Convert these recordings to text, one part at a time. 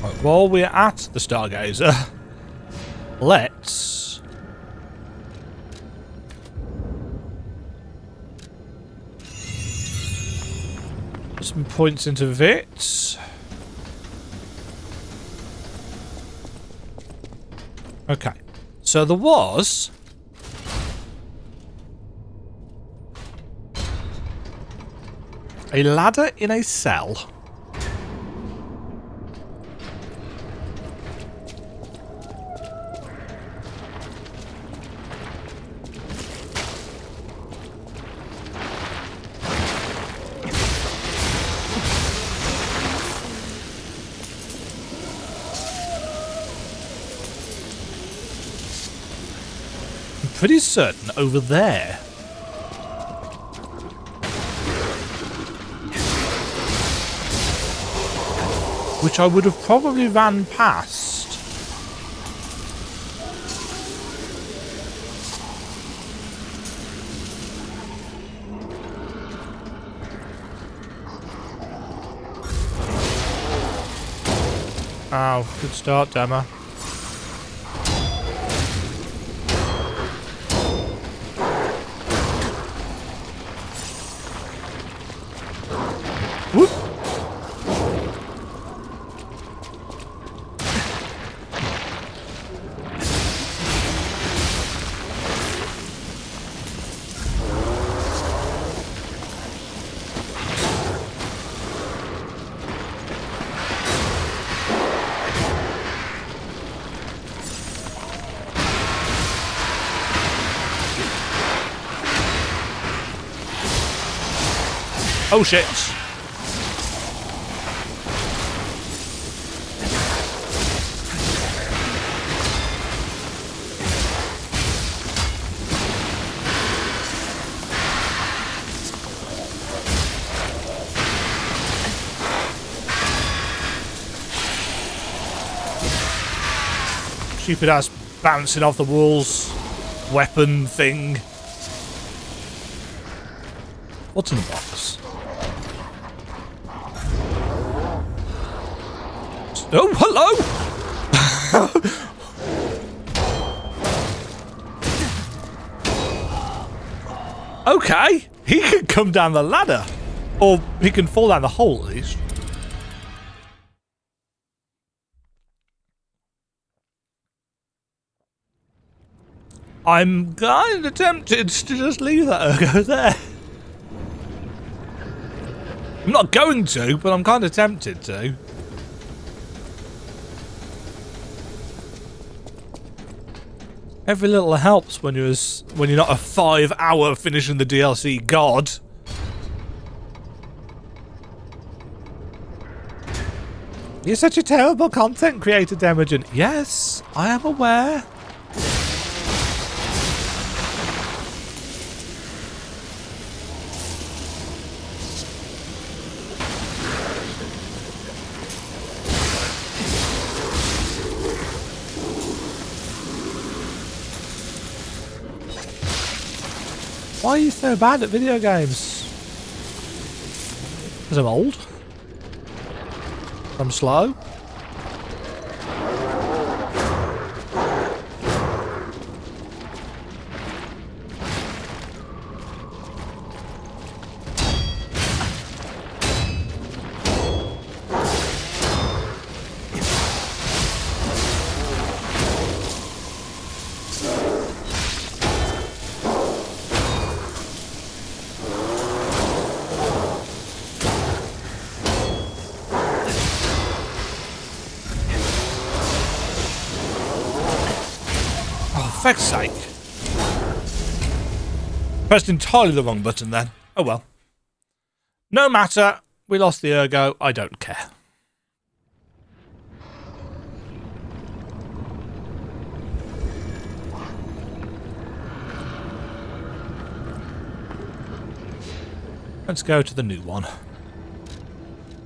Right, while we're at the Stargazer, let's put some points into Vits. Okay, so there was a ladder in a cell. Pretty certain over there. Which I would have probably ran past. Oh, good start, Dema. Whoop. Oh shit. Stupid ass bouncing off the walls weapon thing. What's in the box? Oh, hello! Okay, he can come down the ladder. Or he can fall down the hole, at least. I'm kind of tempted to just leave that Ergo there. I'm not going to, but I'm kind of tempted to. Every little helps when you're not a 5-hour finishing the DLC god. You're such a terrible content creator, Demajen. Yes, I am aware. Why are you so bad at video games? Because I'm old? I'm slow? For fuck's sake. Pressed entirely the wrong button then. Oh well. No matter. We lost the Ergo. I don't care. Let's go to the new one.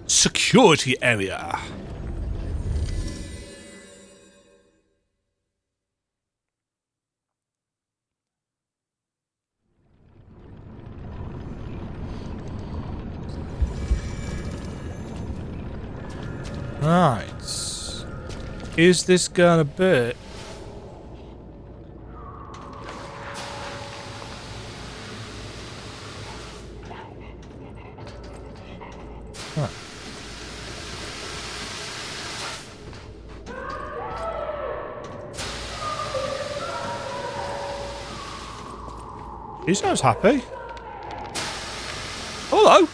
Security area. Right. Is this gonna be... Huh. He sounds happy. Hello.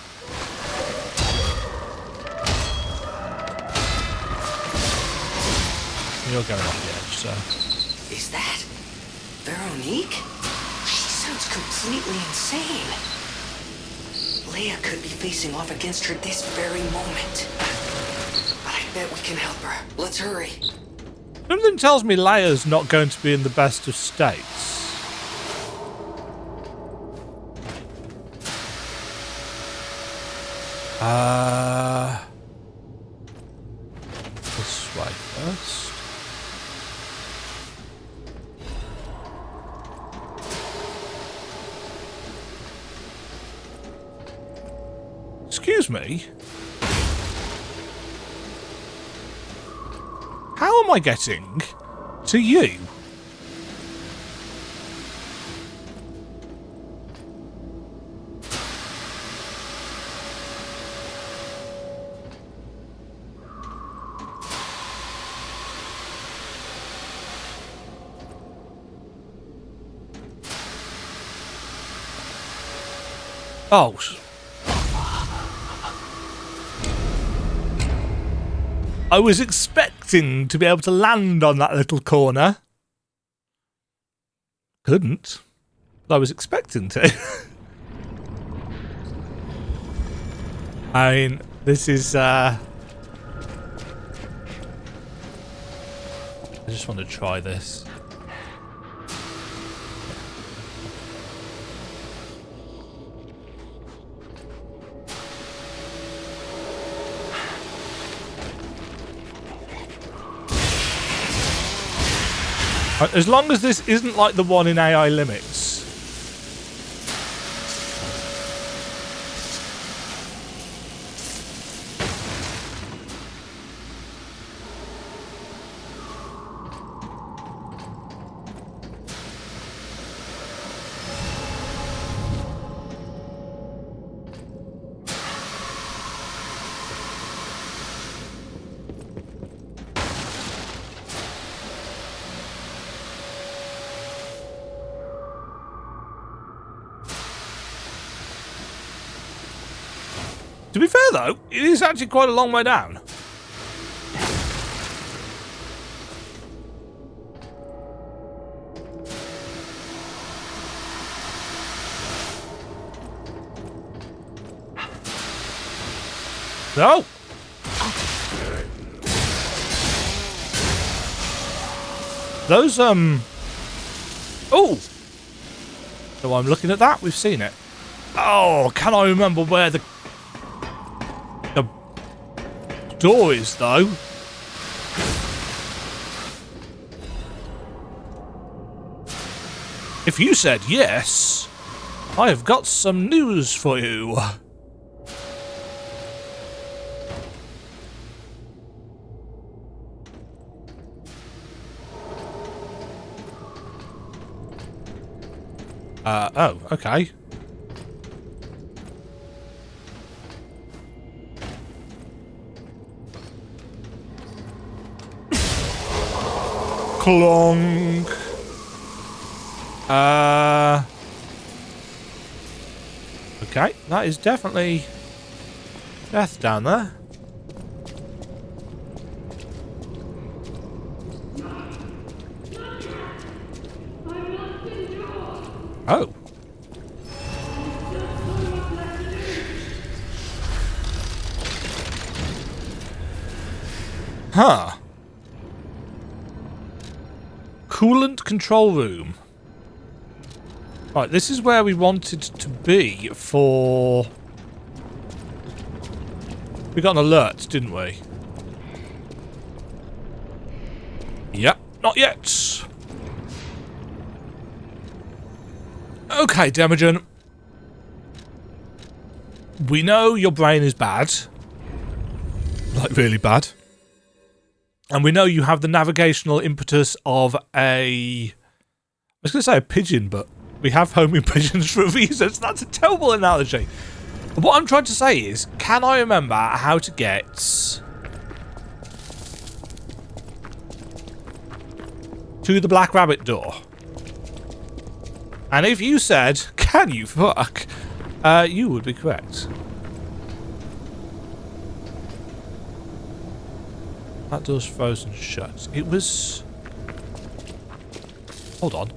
You're going off the edge, so... Is that Véronique? She sounds completely insane. Leia could be facing off against her this very moment. But I bet we can help her. Let's hurry. Something tells me Leia's not going to be in the best of states. This way first. Excuse me? How am I getting to you? Oh. I was expecting to be able to land on that little corner. Couldn't. But I was expecting to. I mean, this is... I just want to try this. As long as this isn't like the one in AI Limits. To be fair though, it is actually quite a long way down. No. Those oh. So I'm looking at that, we've seen it. Oh, can I remember where the door is, though? If you said yes, I have got some news for you. Oh, okay. Clonk. Okay, that is definitely death down there. Oh. Huh. Coolant control room. Right, this is where we wanted to be for... We got an alert, didn't we? Yep, not yet. Okay, Demajen. We know your brain is bad. Like, really bad. And we know you have the navigational impetus of I was going to say a pigeon, but we have homing pigeons for a reason, so that's a terrible analogy. But what I'm trying to say is, can I remember how to get to the Black Rabbit door? And if you said, can you fuck, you would be correct. That door's frozen shut. It was... Hold on.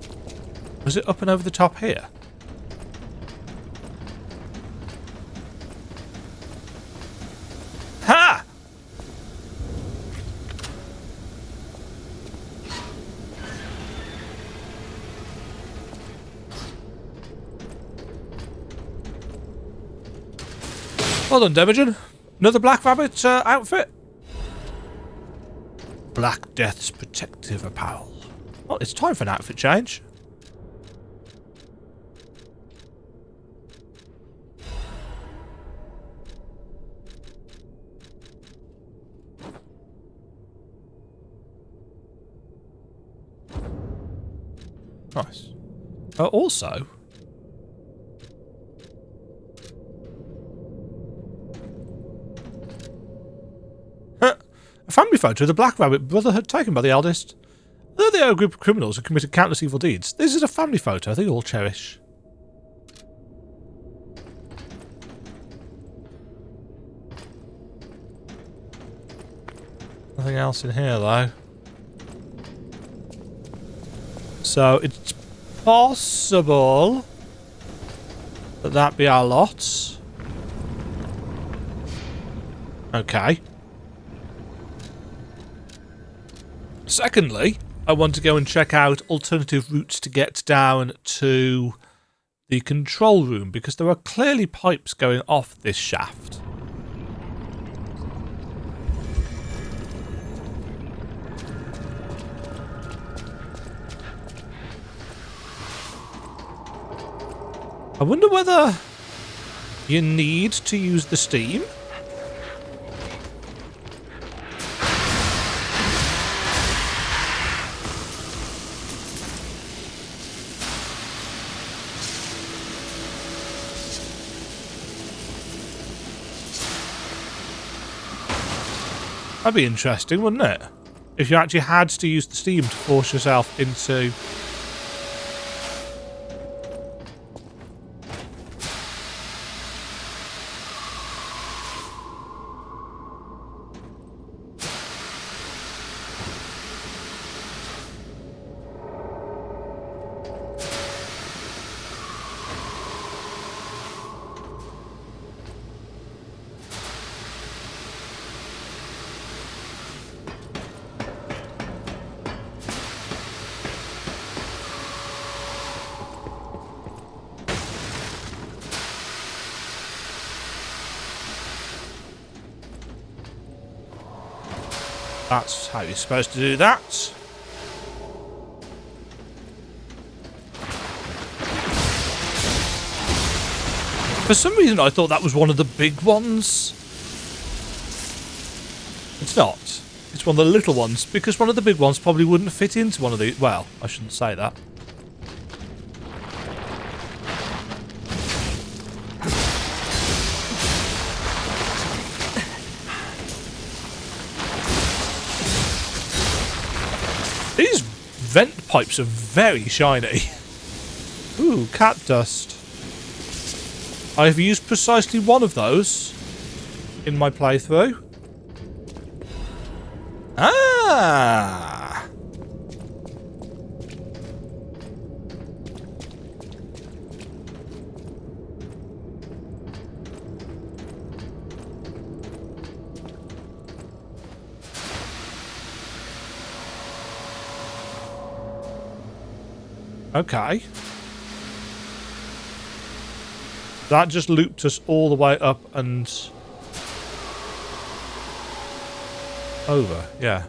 Was it up and over the top here? Ha! Well done, Demajen. Another Black Rabbit outfit. Black Death's protective apparel. Well, it's time for an outfit change. Nice. Also... A family photo of the Black Rabbit Brotherhood taken by the eldest. Although they are a group of criminals who committed countless evil deeds, this is a family photo they all cherish. Nothing else in here though. So it's possible that that be our lot. Okay. Secondly, I want to go and check out alternative routes to get down to the control room, because there are clearly pipes going off this shaft. I wonder whether you need to use the steam. That'd be interesting, wouldn't it? If you actually had to use the steam to force yourself into... That's how you're supposed to do that. For some reason I thought that was one of the big ones. It's not. It's one of the little ones, because one of the big ones probably wouldn't fit into one of the... Well, I shouldn't say that. These vent pipes are very shiny. Ooh, cat dust. I've used precisely one of those in my playthrough. Ah! Okay. That just looped us all the way up and over, yeah.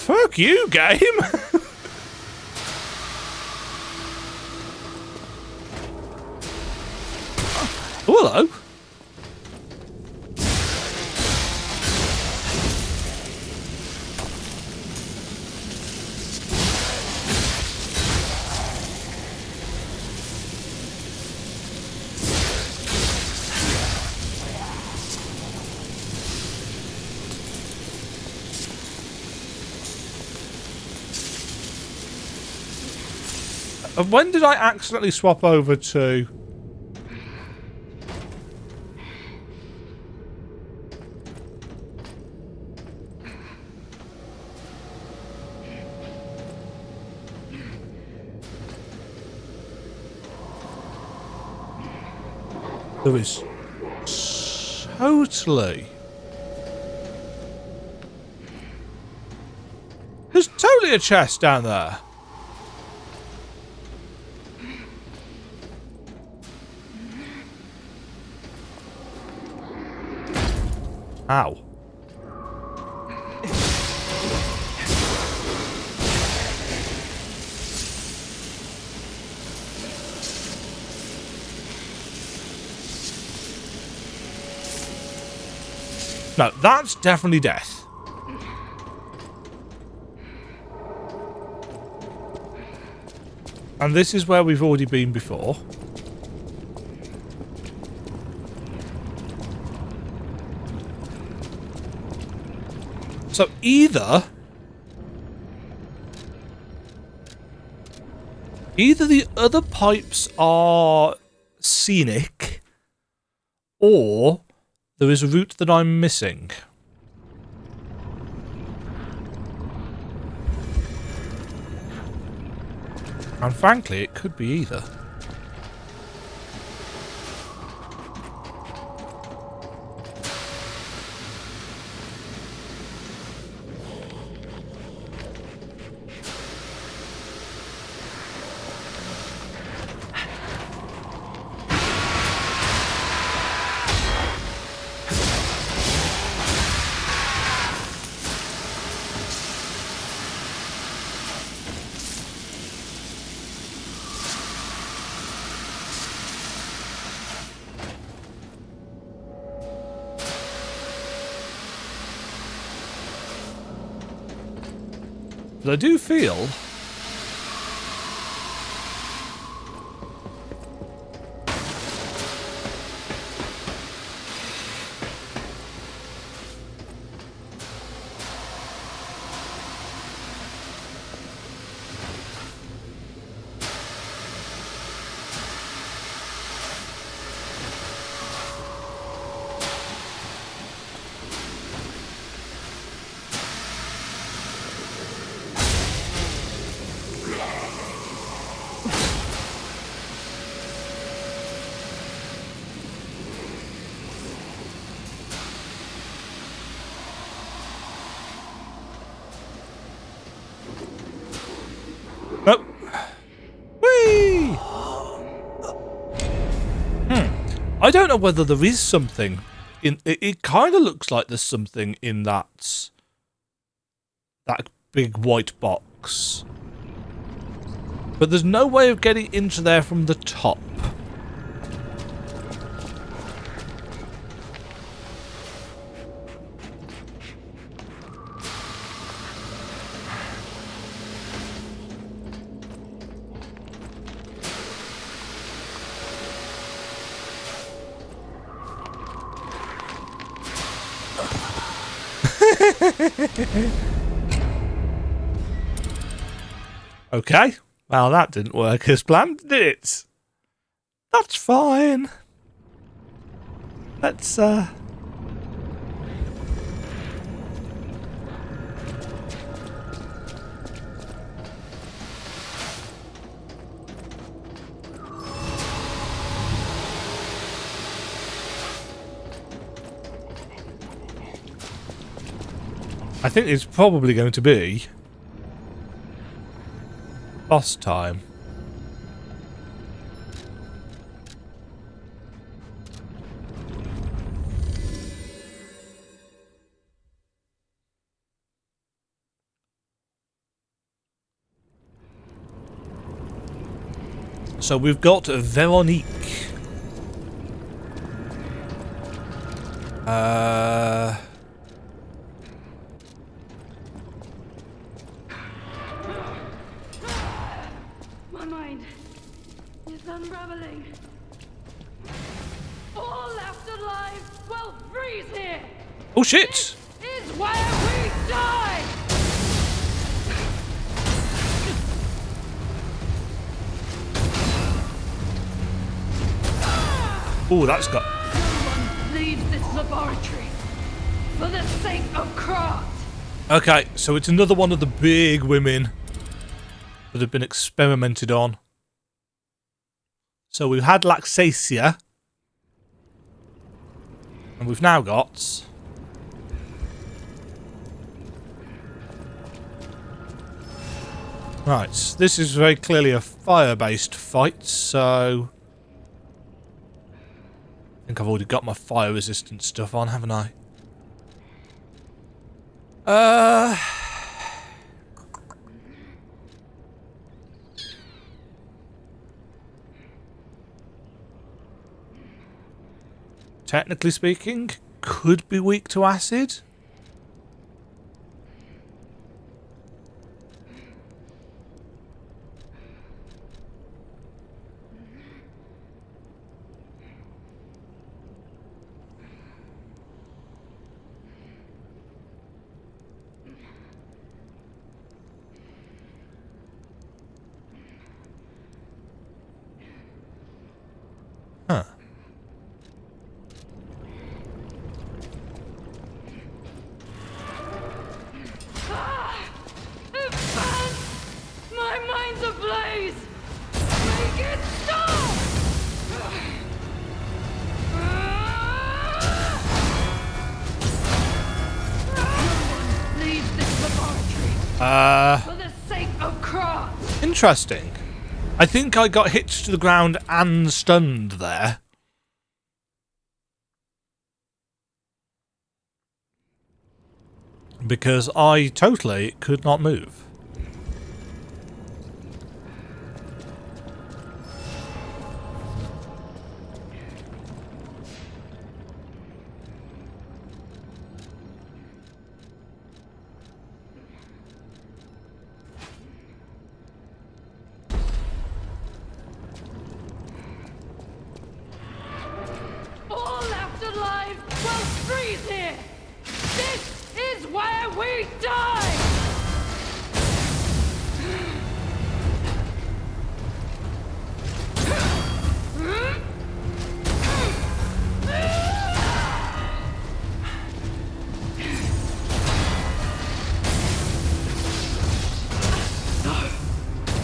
Fuck you, game! Oh, hello. When did I accidentally swap over to... There is totally... There's totally a chest down there. Ow. No, that's definitely death. And this is where we've already been before. So either the other pipes are scenic, or there is a route that I'm missing. And frankly, it could be either. But I do feel... Nope. Whee! I don't know whether there is something in it kind of looks like there's something in that big white box. But there's no way of getting into there from the top. Okay, well that didn't work as planned, did it? That's fine. Let's I think it's probably going to be boss time. So we've got Véronique. My mind is unraveling. All left alive will freeze here. Oh shit! This is where we die. Oh, that's got... No one leaves this laboratory for the sake of Krat. Okay, so it's another one of the big women that have been experimented on. So we've had Laxacia. And we've now got... Right, this is very clearly a fire-based fight, so... I think I've already got my fire-resistant stuff on, haven't I? Technically speaking, could be weak to acid. Huh. My mind's ablaze. Make it stop. Leave this laboratory for the sake of Krat. Interesting. I think I got hit to the ground and stunned there. Because I totally could not move. All left alive will freeze here. This is where we die.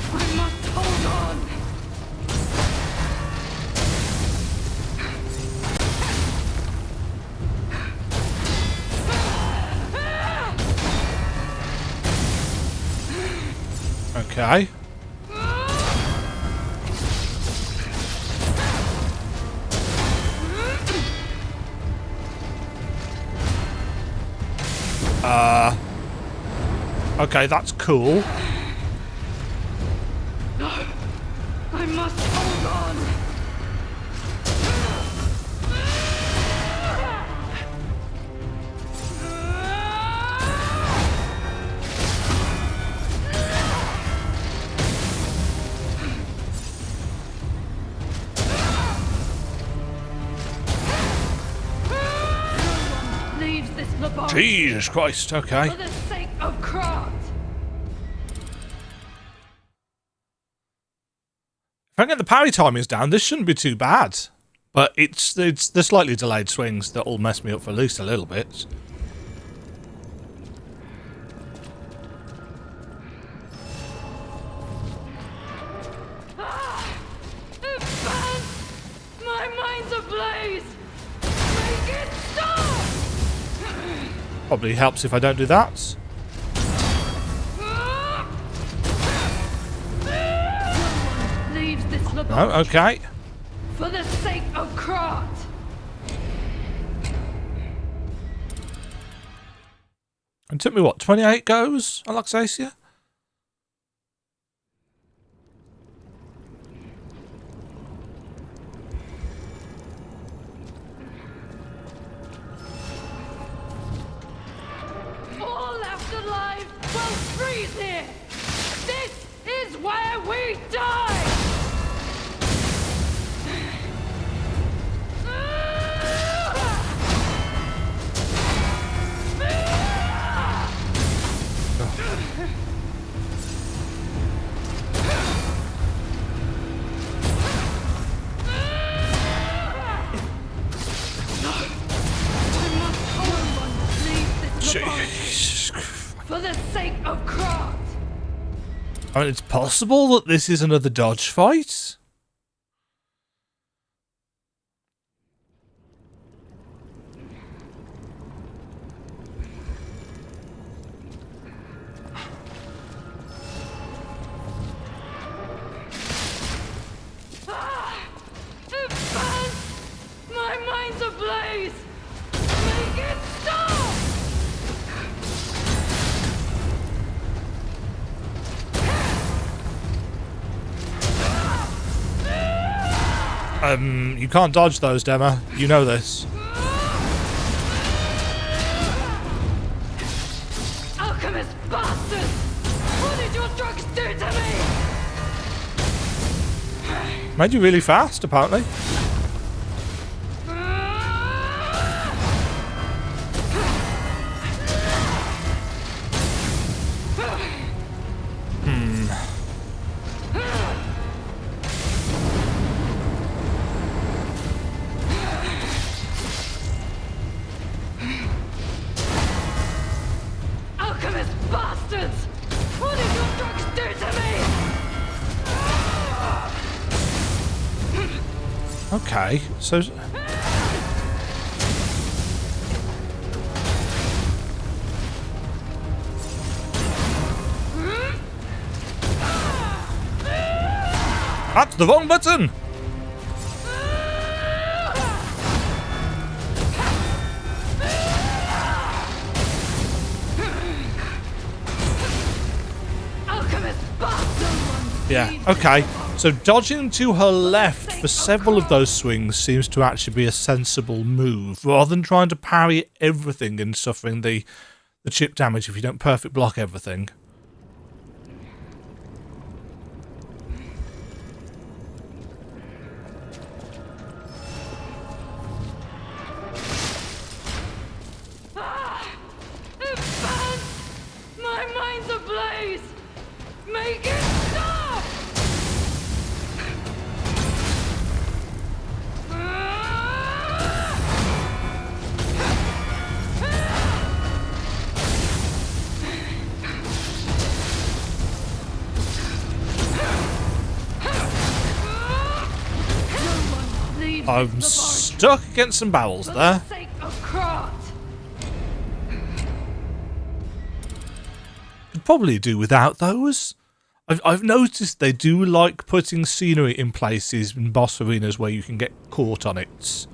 I must hold on. Okay. Okay, that's cool. No, I must hold on. Leaves this laboratory Jesus Christ, okay. for the sake of Krat. If I can get the parry timings down, this shouldn't be too bad. But it's the slightly delayed swings that will mess me up for at least a little bit. Advance! My mind's ablaze! Make it stop! Probably helps if I don't do that. Leaves this Oh, laboratory okay. for the sake of Krat. It took me, what, 28 goes on Luxacia? here! This is where we die! Jesus. For the sake of Krat! I mean, it's possible that this is another dodge fight. It burns! My mind's ablaze! Make it stop! You can't dodge those, Dema. You know this. Alchemist bastards! What did your drugs do to me? Made you really fast, apparently. Alchemist bastards! What did your drugs do to me? Okay, so... That's the wrong button! Alchemist bastards! Yeah, okay. So dodging to her left for several of those swings seems to actually be a sensible move, rather than trying to parry everything and suffering the chip damage if you don't perfect block everything. It burns! My mind's ablaze! Make it stop! I'm stuck against some barrels there. For the sake of Krat! Could probably do without those. I've noticed they do like putting scenery in places in boss arenas where you can get caught on it.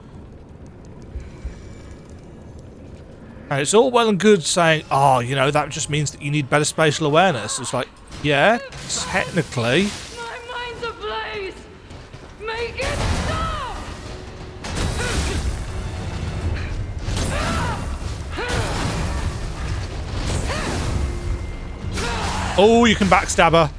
And it's all well and good saying, oh, you know, that just means that you need better spatial awareness. It's like, yeah, technically. My mind's ablaze! Make it stop! Oh, you can backstab her.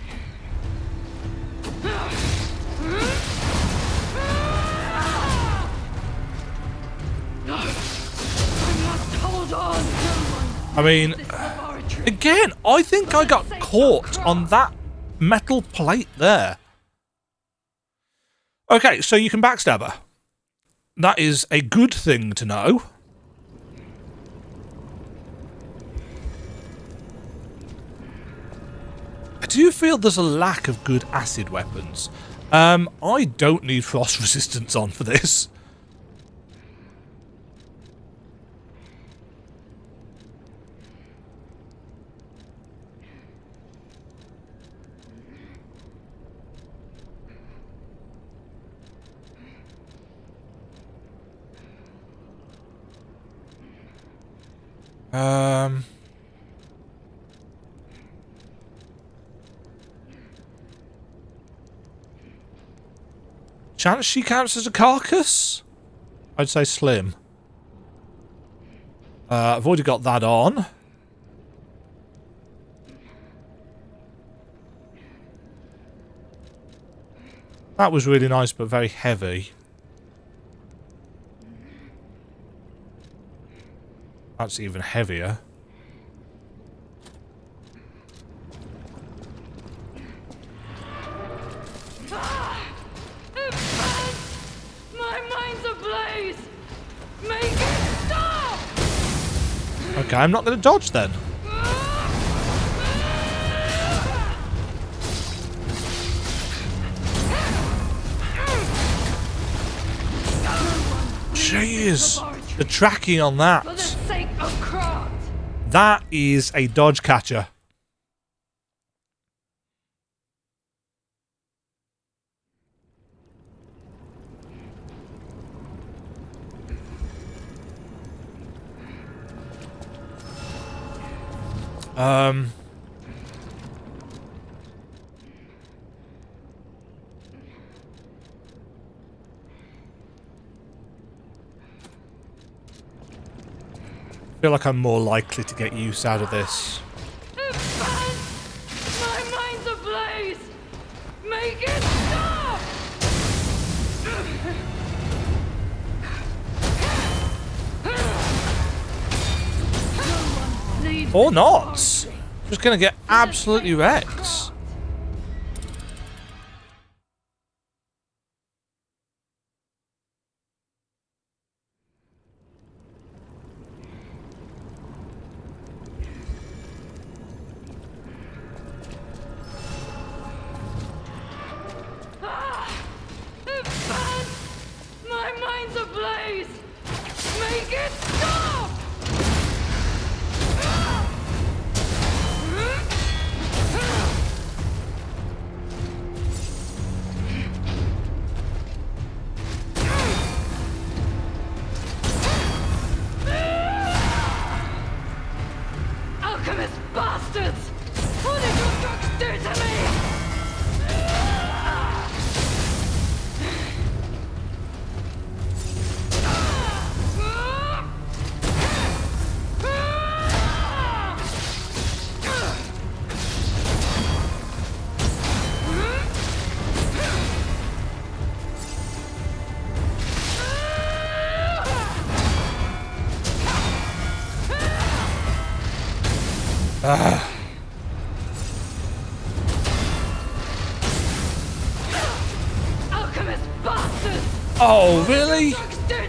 I mean, again, I think I got caught on that metal plate there. Okay, so you can backstab her. That is a good thing to know. I do feel there's a lack of good acid weapons. I don't need frost resistance on for this. Chance she counts as a carcass? I'd say slim. I've already got that on. That was really nice, but very heavy. That's even heavier. My mind's ablaze! Make it stop! Okay, I'm not going to dodge then. Jeez, the tracking on For the that. sake of Krat! That is a dodge catcher. I feel like I'm more likely to get use out of this. My mind's ablaze! Make it stop! Or not. Just gonna get absolutely wrecked. My mind's ablaze! Make it stop! Alchemist bastards! What did your drugs do to me? Alchemist bastards! Oh, really? Drugs do to me!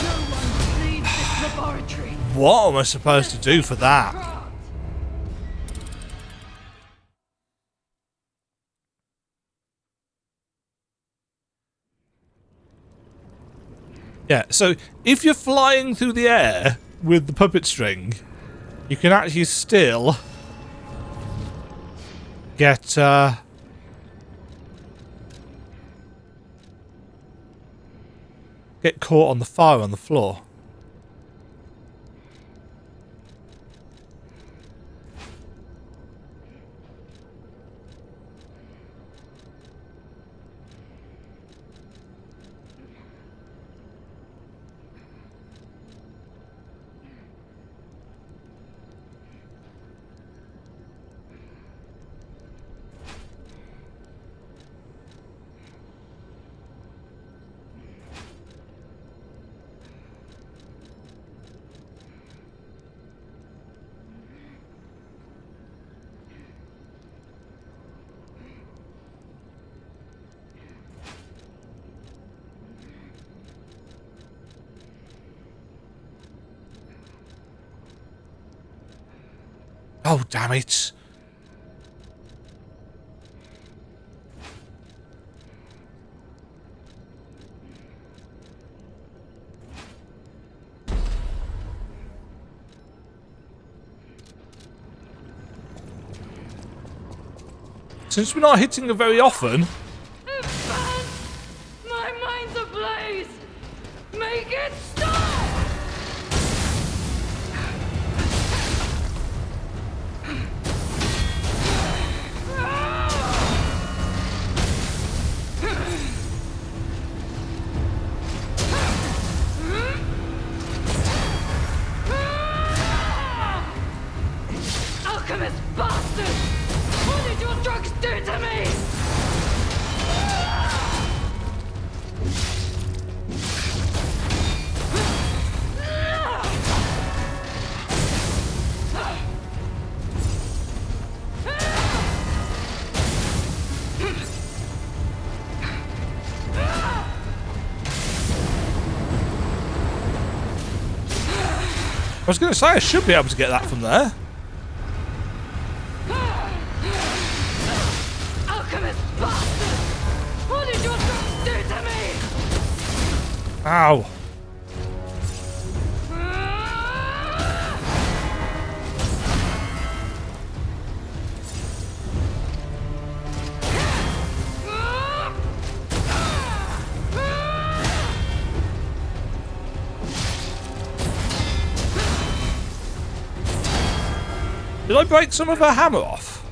No one leaves this laboratory. What am I supposed to do for that? Krat. Yeah, so if you're flying through the air with the puppet string, you can actually still get caught on the fire on the floor. Oh, damn it. Since we're not hitting it very often, My mind's ablaze! Make it stop! I was going to say I should be able to get that from there. Alchemist bastard! What did your son do to me? Ow. Did I break some of her hammer off?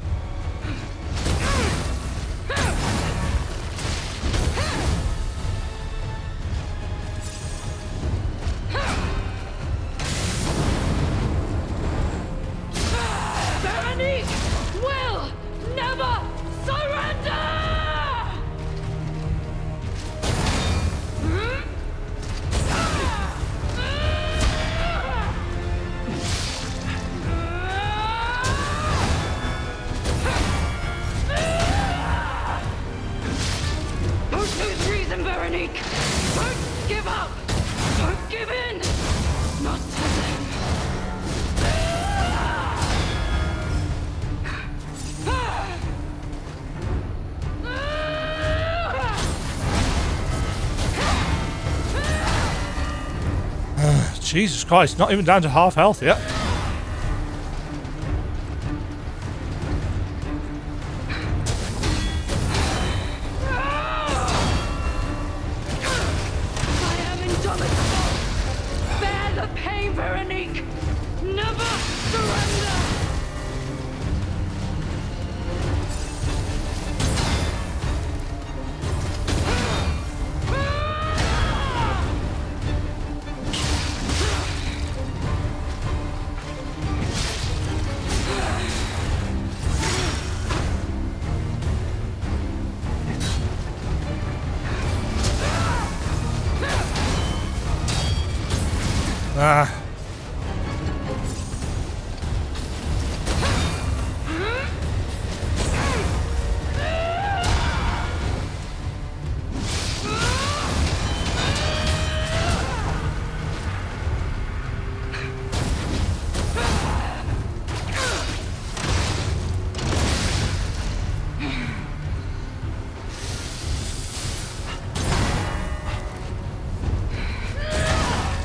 Véronique will never surrender! Don't lose reason, Véronique! Don't give up! Don't give in! Not to them! Jesus Christ, not even down to half health yet. I am indomitable! Bear the pain, Véronique! Never surrender! Ah.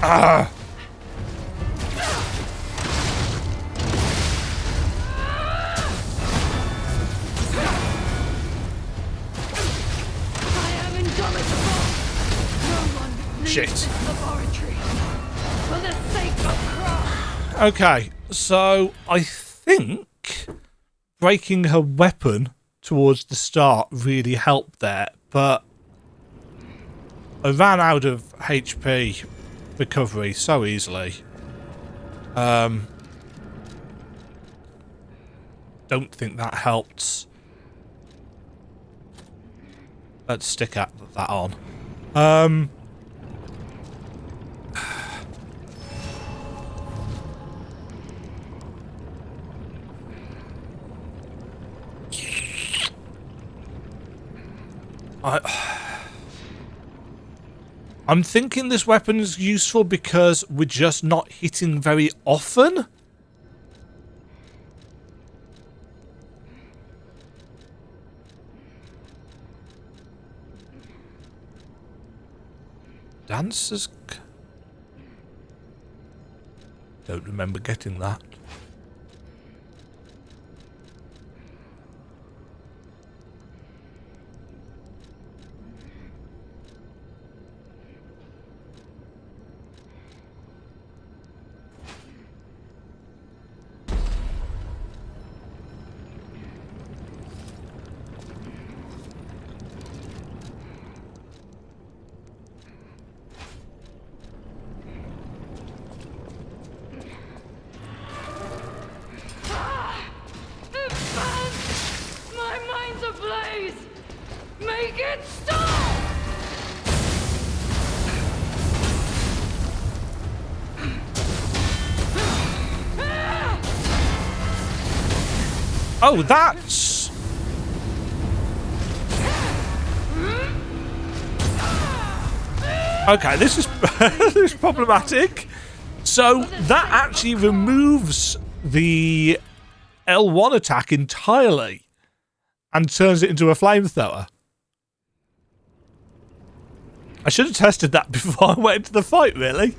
Ah. Shit. Laboratory. For the sake of Krat. Okay, so I think breaking her weapon towards the start really helped there, but I ran out of HP recovery so easily. Don't think that helped. Let's stick that on. I'm thinking this weapon is useful because we're just not hitting very often. Dancers? Don't remember getting that. Make it stop! Oh, that's... Okay, this is this is problematic. So So that actually removes the L1 attack entirely and turns it into a flamethrower. I should have tested that before I went into the fight, really.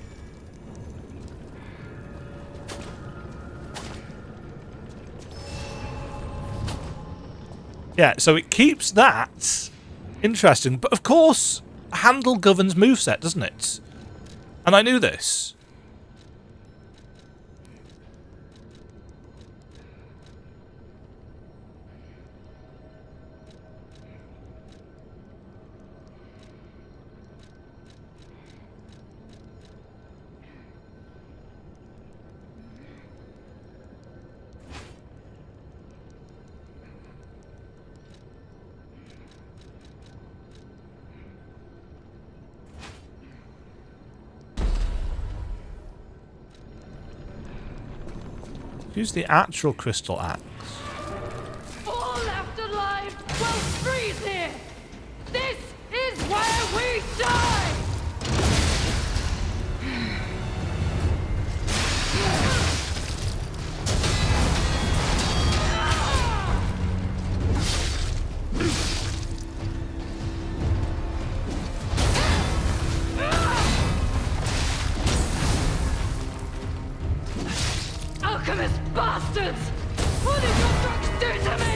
Yeah, so it keeps that interesting. But of course, handle governs moveset, doesn't it? And I knew this. Use the actual crystal axe. All left alive will freeze here. This is where we die. Alchemist bastards! What did your drugs do to me?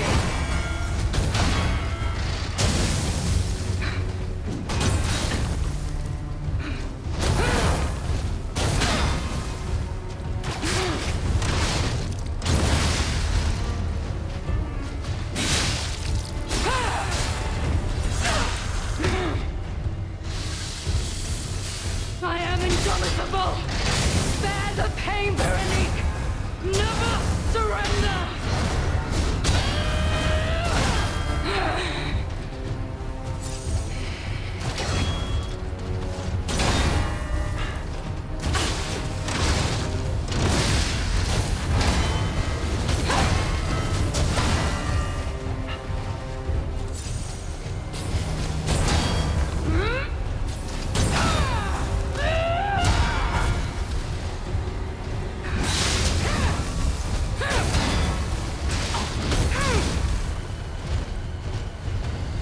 I am indomitable! Bear the pain, Véronique! Never surrender!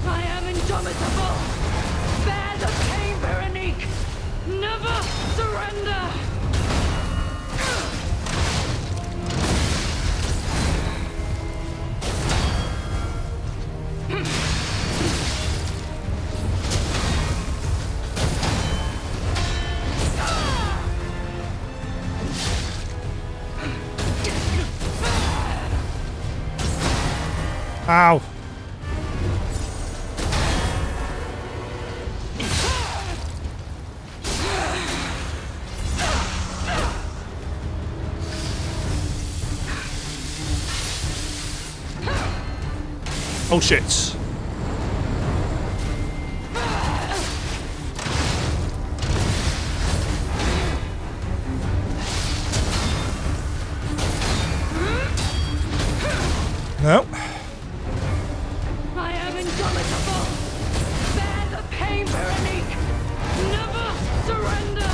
I am indomitable! Bear the pain, Véronique! Never surrender! Ow. Oh shit. No. I am indomitable! Bear the pain, Véronique! Never surrender!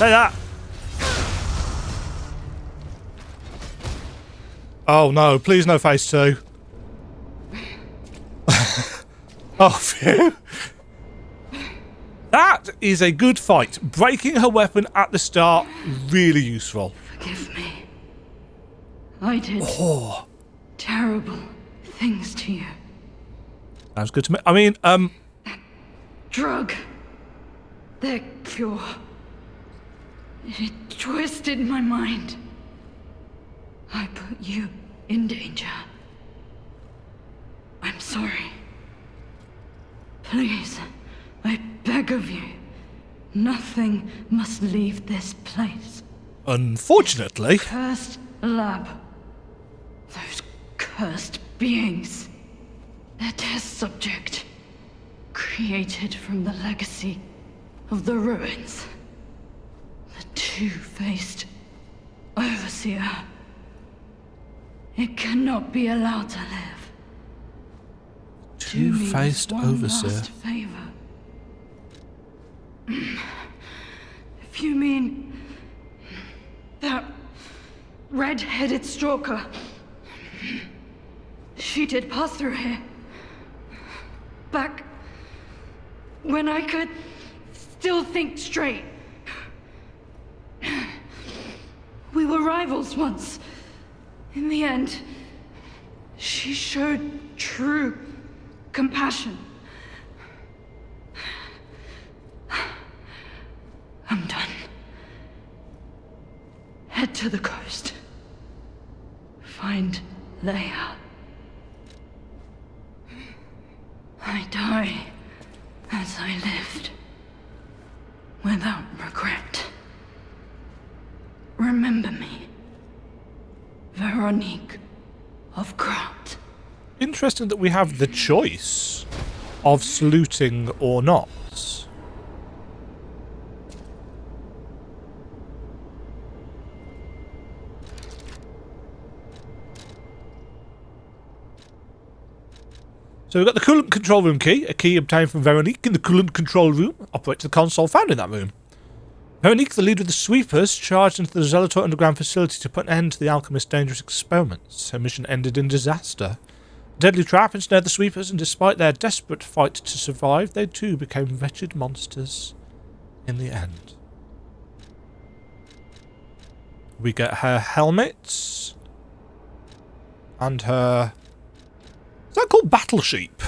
Say that. Oh no, please no phase 2. Oh, phew. That is a good fight. Breaking her weapon at the start, really useful. Forgive me. I did terrible things to you. Sounds good to me. I mean, Drug. Their cure. It twisted my mind. I put you in danger. I'm sorry. Please, I beg of you. Nothing must leave this place. Unfortunately. Cursed lab. Those cursed beings. Their test subject. Created from the legacy of the ruins. The two-faced Overseer. It cannot be allowed to live. Two-faced Overseer. Last favor. If you mean that red-headed stalker, she did pass through here. Back when I could still think straight. We were rivals once. In the end, she showed true compassion. I'm done. Head to the coast. Find Leia. I die as I lived, without regret. Remember me, Véronique of Krat. Interesting that we have the choice of saluting or not. So we've got the coolant control room key, a key obtained from Véronique in the coolant control room, operates the console found in that room. Véronique, the leader of the sweepers, charged into the Zelator underground facility to put an end to the alchemist's dangerous experiments. Her mission ended in disaster. A deadly trap ensnared the sweepers, and despite their desperate fight to survive, they too became wretched monsters in the end. We get her helmet and her... Is that called battle sheep?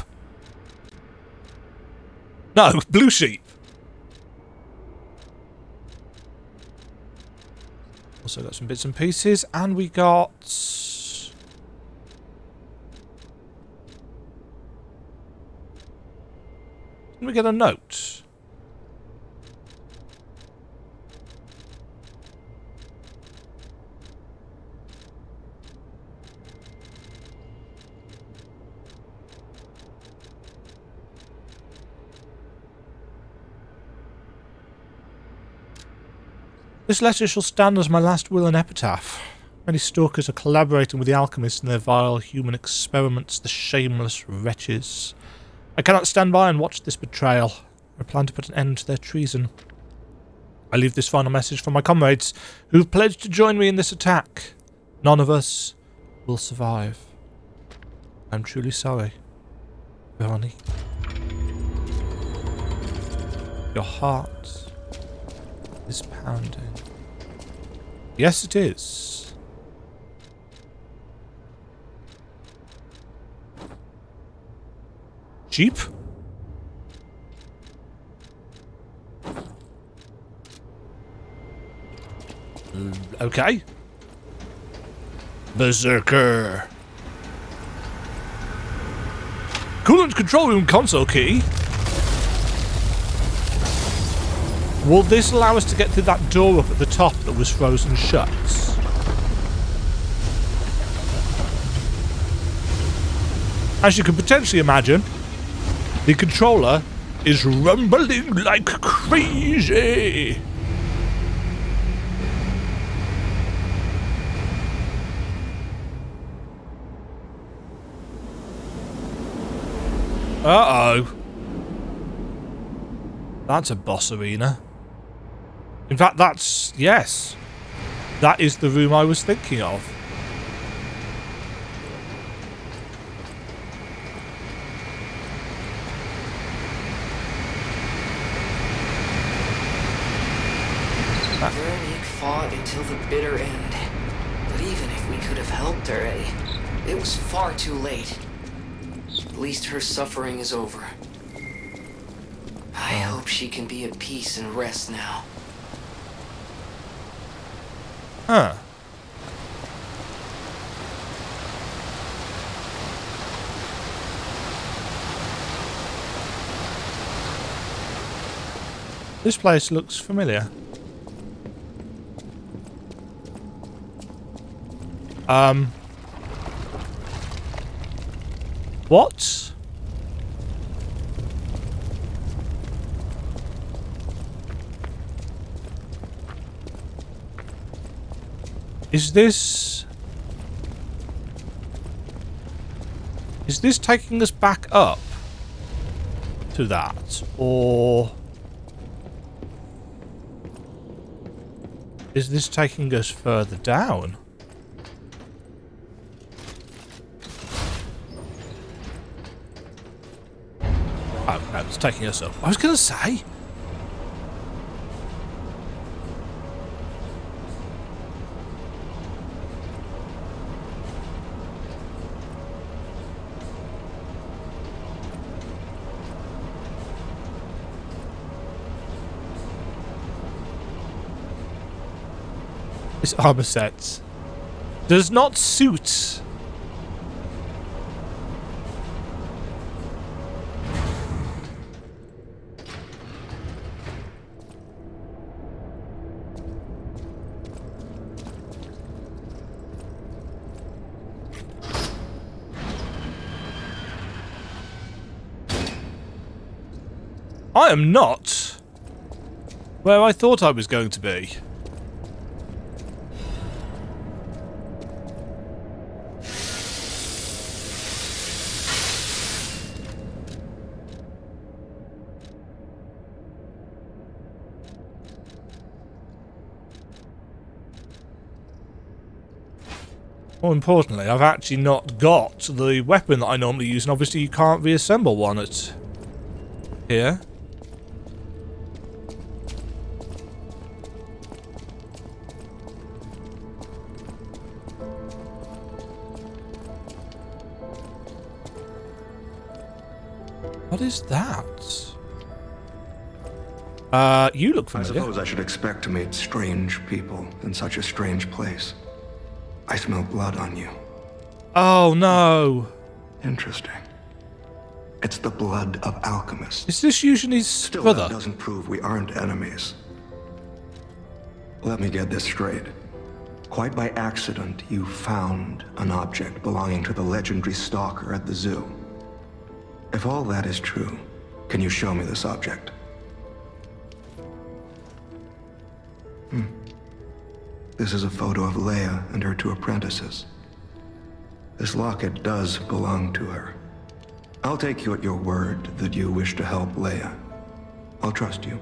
No, blue sheep. Also got some bits and pieces, and we got... Didn't we get a note? This letter shall stand as my last will and epitaph. Many stalkers are collaborating with the alchemists in their vile human experiments, the shameless wretches. I cannot stand by and watch this betrayal. I plan to put an end to their treason. I leave this final message for my comrades, who have pledged to join me in this attack. None of us will survive. I'm truly sorry, Véronique. Your heart is pounding. Yes, it is. Jeep? Okay. Berserker. Coolant control room console key. Will this allow us to get through that door up at the top that was frozen shut? As you can potentially imagine, the controller is rumbling like crazy. Uh-oh. That's a boss arena. In fact, that's... yes. That is the room I was thinking of. Véronique fought until the bitter end. But even if we could have helped her, it was far too late. At least her suffering is over. I hope she can be at peace and rest now. Huh. This place looks familiar. What? Is this taking us back up to that, or is this taking us further down? Oh, no, it's taking us up. I was going to say. This armor set does not suit. I am not where I thought I was going to be. More importantly, I've actually not got the weapon that I normally use, and obviously you can't reassemble one at here. What is that? You look familiar. I suppose I should expect to meet strange people in such a strange place. I smell blood on you. Oh no. Interesting. It's the blood of alchemists. Is this Eugenie's Still, brother? that doesn't prove we aren't enemies. Let me get this straight. Quite by accident, you found an object belonging to the legendary Stalker at the zoo. If all that is true, can you show me this object? This is a photo of Leia and her two apprentices. This locket does belong to her. I'll take you at your word that you wish to help Leia. I'll trust you.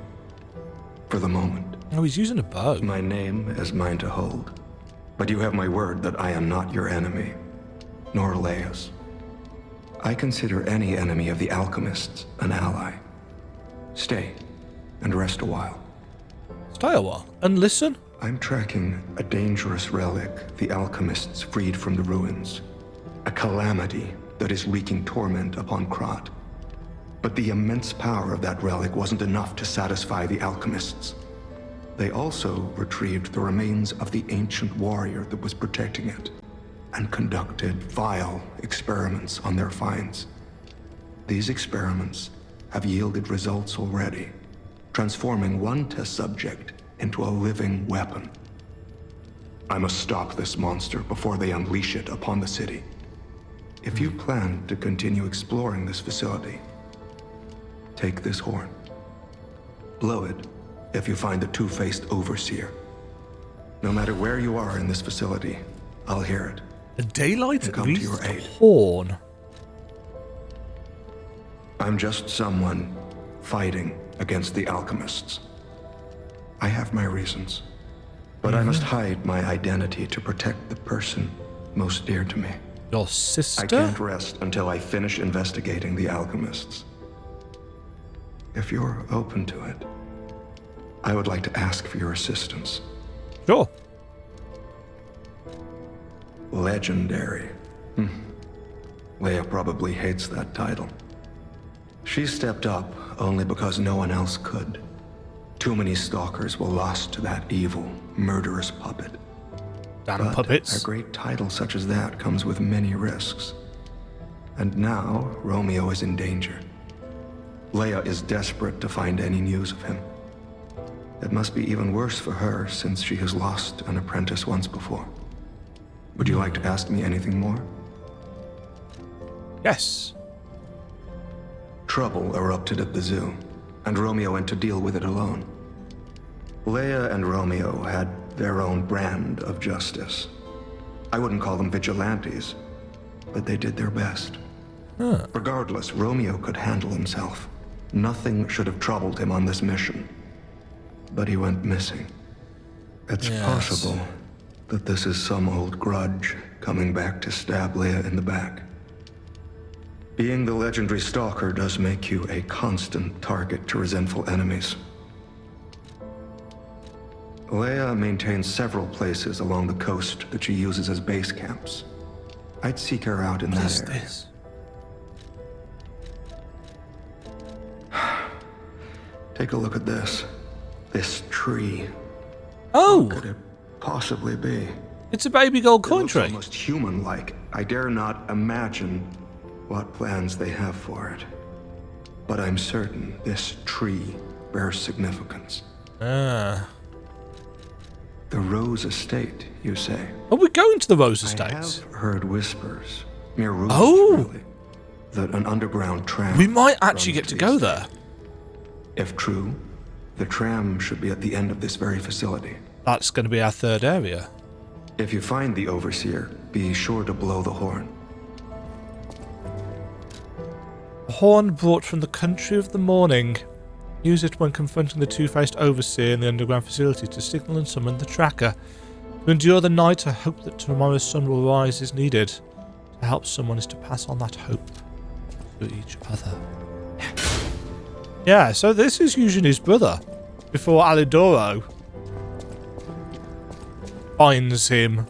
For the moment. Oh, he's using a bow. My name is mine to hold. But you have my word that I am not your enemy, nor Leia's. I consider any enemy of the alchemists an ally. Stay and rest a while. Stay a while and listen. I'm tracking a dangerous relic the alchemists freed from the ruins. A calamity that is wreaking torment upon Krat. But the immense power of that relic wasn't enough to satisfy the alchemists. They also retrieved the remains of the ancient warrior that was protecting it, and conducted vile experiments on their finds. These experiments have yielded results already, transforming one test subject into a living weapon. I must stop this monster before they unleash it upon the city. If you plan to continue exploring this facility, take this horn. Blow it if you find the two-faced overseer. No matter where you are in this facility, I'll hear it. A daylight And come to your aid. horn. I'm just someone fighting against the alchemists. I have my reasons, but I must hide my identity to protect the person most dear to me. Your sister? I can't rest until I finish investigating the alchemists. If you're open to it, I would like to ask for your assistance. Sure. Legendary. Leia probably hates that title. She stepped up only because no one else could. Too many stalkers were lost to that evil, murderous puppet. Damn puppets. A great title such as that comes with many risks. And now, Romeo is in danger. Leia is desperate to find any news of him. It must be even worse for her since she has lost an apprentice once before. Would you like to ask me anything more? Yes. Trouble erupted at the zoo, and Romeo went to deal with it alone. Leia and Romeo had their own brand of justice. I wouldn't call them vigilantes, but they did their best. Regardless, Romeo could handle himself. Nothing should have troubled him on this mission. But he went missing. It's possible that this is some old grudge coming back to stab Leia in the back. Being the legendary Stalker does make you a constant target to resentful enemies. Leia maintains several places along the coast that she uses as base camps. I'd seek her out in that area. Take a look at this. This tree. Oh! What could it possibly be? It's a baby gold coin It tree. looks almost human-like. I dare not imagine what plans they have for it. But I'm certain this tree bears significance. Ah. The Rose Estate, you say? Are we going to the Rose I Estates? have heard whispers, mere rumors, really, that an underground tram... We might actually runs get to the go estate. there. If true, the tram should be at the end of this very facility. That's going to be our third area. If you find the Overseer, be sure to blow the horn. A horn brought from the country of the morning. Use it when confronting the two-faced Overseer in the underground facility to signal and summon the tracker. To endure the night, I hope that tomorrow's sun will rise is needed. To help someone is to pass on that hope to each other. Yeah, so this is usually his brother. Before Alidoro finds him.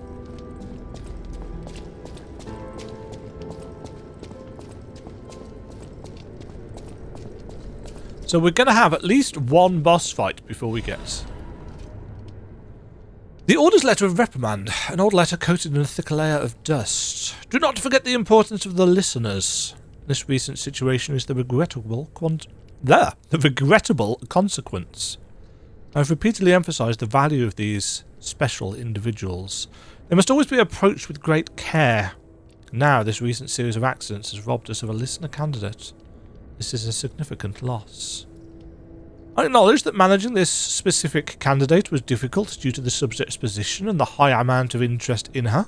So we're going to have at least one boss fight before we get. The Order's letter of reprimand, an old letter coated in a thick layer of dust. Do not forget the importance of the listeners. This recent situation is the regrettable consequence. I've repeatedly emphasized the value of these special individuals. They must always be approached with great care. Now, this recent series of accidents has robbed us of a listener candidate. This is a significant loss. I acknowledge that managing this specific candidate was difficult due to the subject's position and the high amount of interest in her.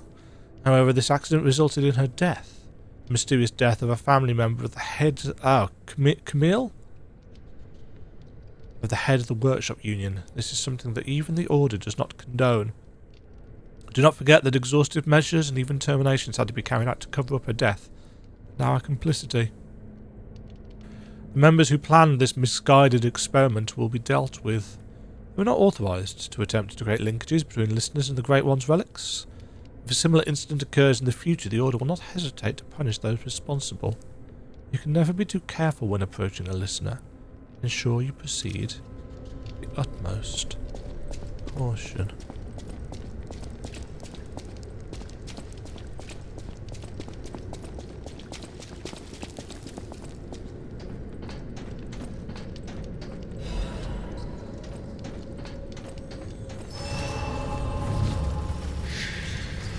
However, this accident resulted in her death. The mysterious death of a family member of the head... Camille? Of the head of the workshop union. This is something that even the Order does not condone. Do not forget that exhaustive measures and even terminations had to be carried out to cover up her death. Now our complicity. The members who planned this misguided experiment will be dealt with. We are not authorized to attempt to create linkages between listeners and the Great One's relics. If a similar incident occurs in the future, the Order will not hesitate to punish those responsible. You can never be too careful when approaching a listener. Ensure you proceed with the utmost caution.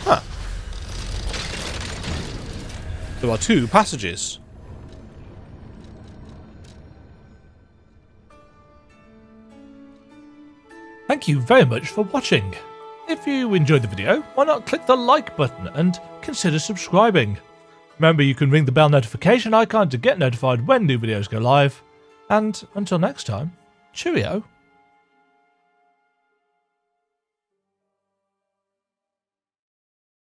Huh. There are two passages. Thank you very much for watching. If you enjoyed the video, why not click the like button and consider subscribing. Remember, you can ring the bell notification icon to get notified when new videos go live. And until next time, cheerio.